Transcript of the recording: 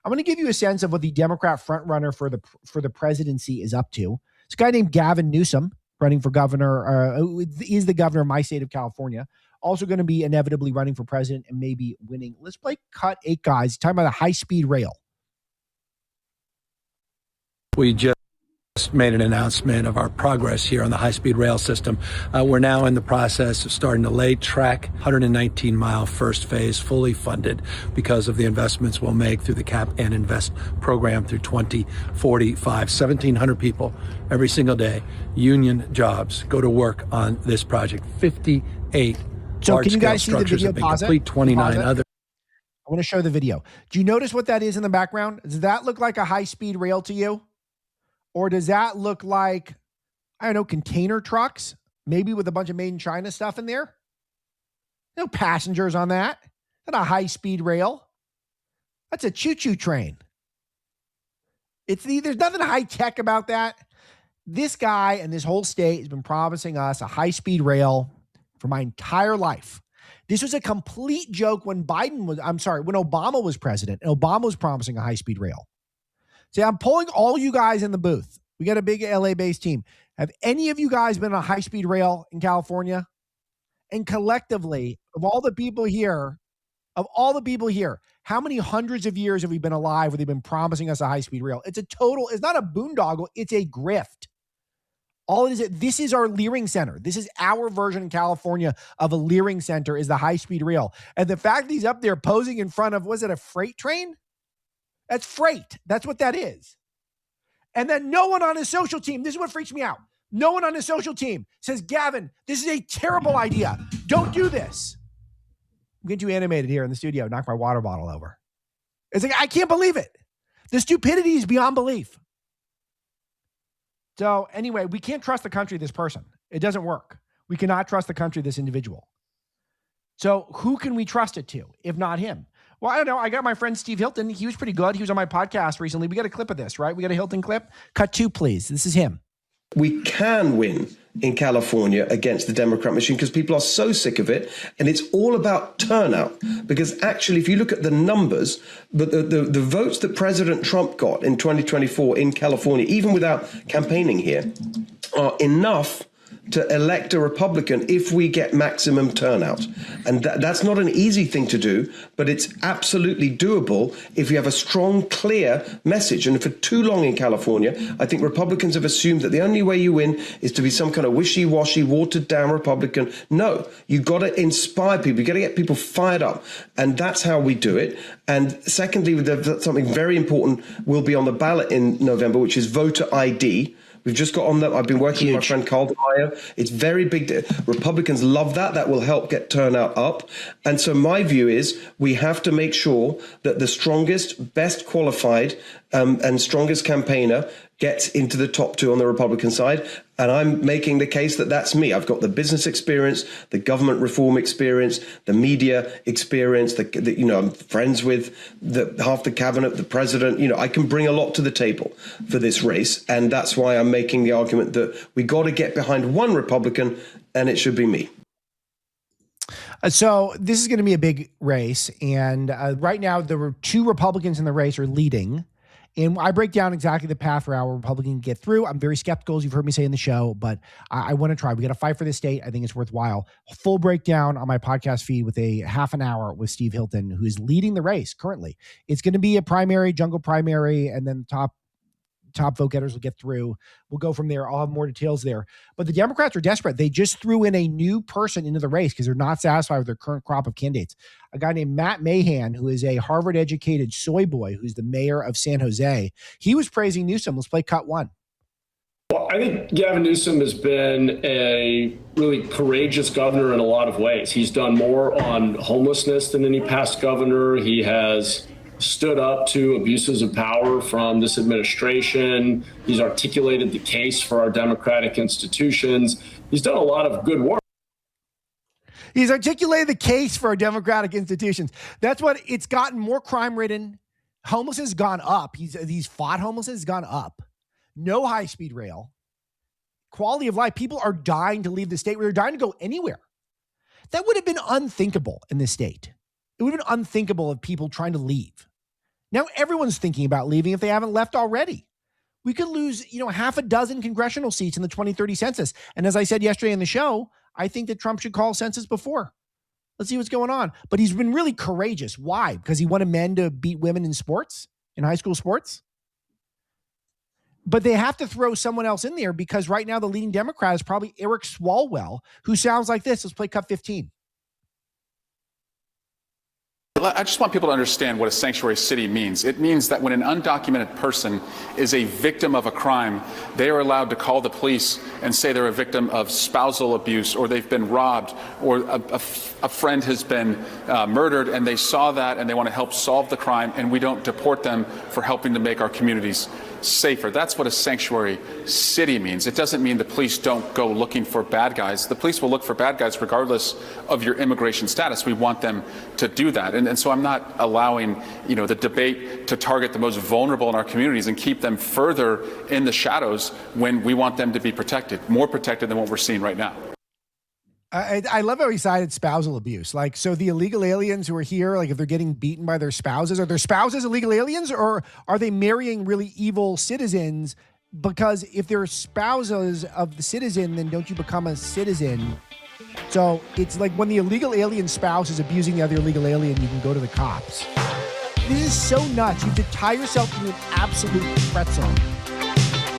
I'm going to give you a sense of what the Democrat frontrunner for the presidency is up to. It's a guy named Gavin Newsom running for governor, who is the governor of my state of California. Also going to be inevitably running for president and maybe winning. Let's play cut 8, guys. Talking about the high-speed rail. We just made an announcement of our progress here on the high-speed rail system. We're now in the process of starting to lay track, 119-mile first phase, fully funded because of the investments we'll make through the Cap and Invest program through 2045. 1,700 people every single day, union jobs, go to work on this project. 58 so can you guys see the video? Pause complete, 29 other. I want to show the video. Do you notice what that is in the background? Does that look like a high-speed rail to you? Or does that look like, I don't know, container trucks, maybe with a bunch of made in China stuff in there? No passengers on that. Not a high-speed rail. That's a choo-choo train. There's nothing high-tech about that. This guy and this whole state has been promising us a high-speed rail for my entire life. This was a complete joke when when Obama was president, and Obama was promising a high-speed rail. See, I'm pulling all you guys in the booth. We got a big LA-based team. Have any of you guys been on a high-speed rail in California? And collectively, of all the people here, how many hundreds of years have we been alive where they've been promising us a high-speed rail? It's not a boondoggle, it's a grift. All it is, this is our Leering Center. This is our version in California of a Leering Center is the high-speed rail. And the fact that he's up there posing in front of, was it a freight train? That's freight. That's what that is. And then no one on his social team, this is what freaks me out. No one on his social team says, Gavin, this is a terrible idea. Don't do this. I'm getting too animated here in the studio. Knock my water bottle over. It's like, I can't believe it. The stupidity is beyond belief. So anyway, we can't trust the country, this person. It doesn't work. We cannot trust the country, this individual. So who can we trust it to, if not him? Well, I don't know. I got my friend Steve Hilton. He was pretty good. He was on my podcast recently. We got a clip of this, right? We got a Hilton clip. Cut 2, please. This is him. We can win in California against the Democrat machine because people are so sick of it. And it's all about turnout. Because actually, if you look at the numbers, the votes that President Trump got in 2024 in California, even without campaigning here, are enough to elect a Republican if we get maximum turnout. And that's not an easy thing to do, but it's absolutely doable if you have a strong, clear message. And for too long in California, I think Republicans have assumed that the only way you win is to be some kind of wishy-washy, watered-down Republican. No, you've got to inspire people. You've got to get people fired up. And that's how we do it. And secondly, something very important will be on the ballot in November, which is voter ID. We've just got on that. I've been working with my friend Carl DeMaio. It's very big. Republicans love that. That will help get turnout up. And so my view is we have to make sure that the strongest, best qualified and strongest campaigner gets into the top 2 on the Republican side. And I'm making the case that that's me. I've got the business experience, the government reform experience, the media experience, I'm friends with half the cabinet, the president. I can bring a lot to the table for this race. And that's why I'm making the argument that we got to get behind one Republican, and it should be me. So this is going to be a big race. And right now, there were 2 Republicans in the race are leading. And I break down exactly the path for how a Republican can get through. I'm very skeptical, as you've heard me say in the show, but I want to try. We got to fight for this state. I think it's worthwhile. Full breakdown on my podcast feed with a half an hour with Steve Hilton, who is leading the race currently. It's going to be a primary, jungle primary, and then top vote getters will get through. We'll go from there. I'll have more details there. But the Democrats are desperate. They just threw in a new person into the race because they're not satisfied with their current crop of candidates. A guy named Matt Mahan, who is a Harvard-educated soy boy, who's the mayor of San Jose. He was praising Newsom. Let's play cut 1. Well, I think Gavin Newsom has been a really courageous governor in a lot of ways. He's done more on homelessness than any past governor. He has stood up to abuses of power from this administration. He's articulated the case for our democratic institutions. He's done a lot of good work. He's articulated the case for our democratic institutions. That's what it's gotten more crime-ridden. Homelessness has gone up. He's fought homelessness has gone up. No high-speed rail. Quality of life. People are dying to leave the state. They're dying to go anywhere. That would have been unthinkable in this state. It would have been unthinkable of people trying to leave. Now everyone's thinking about leaving if they haven't left already. We could lose, half a dozen congressional seats in the 2030 census. And as I said yesterday in the show, I think that Trump should call census before. Let's see what's going on. But he's been really courageous. Why? Because he wanted men to beat women in sports, in high school sports. But they have to throw someone else in there because right now the leading Democrat is probably Eric Swalwell, who sounds like this. Let's play cut 15. I just want people to understand what a sanctuary city means. It means that when an undocumented person is a victim of a crime, they are allowed to call the police and say they're a victim of spousal abuse, or they've been robbed, or a friend has been murdered, and they saw that and they want to help solve the crime, and we don't deport them for helping to make our communities safer. That's what a sanctuary city means. It doesn't mean the police don't go looking for bad guys. The police will look for bad guys regardless of your immigration status. We want them to do that. And so I'm not allowing, the debate to target the most vulnerable in our communities and keep them further in the shadows when we want them to be protected, more protected than what we're seeing right now. I love how he cited spousal abuse. So the illegal aliens who are here, if they're getting beaten by their spouses, are their spouses illegal aliens, or are they marrying really evil citizens? Because if they're spouses of the citizen, then don't you become a citizen? So it's like when the illegal alien spouse is abusing the other illegal alien, you can go to the cops. This is so nuts. You have to tie yourself into an absolute pretzel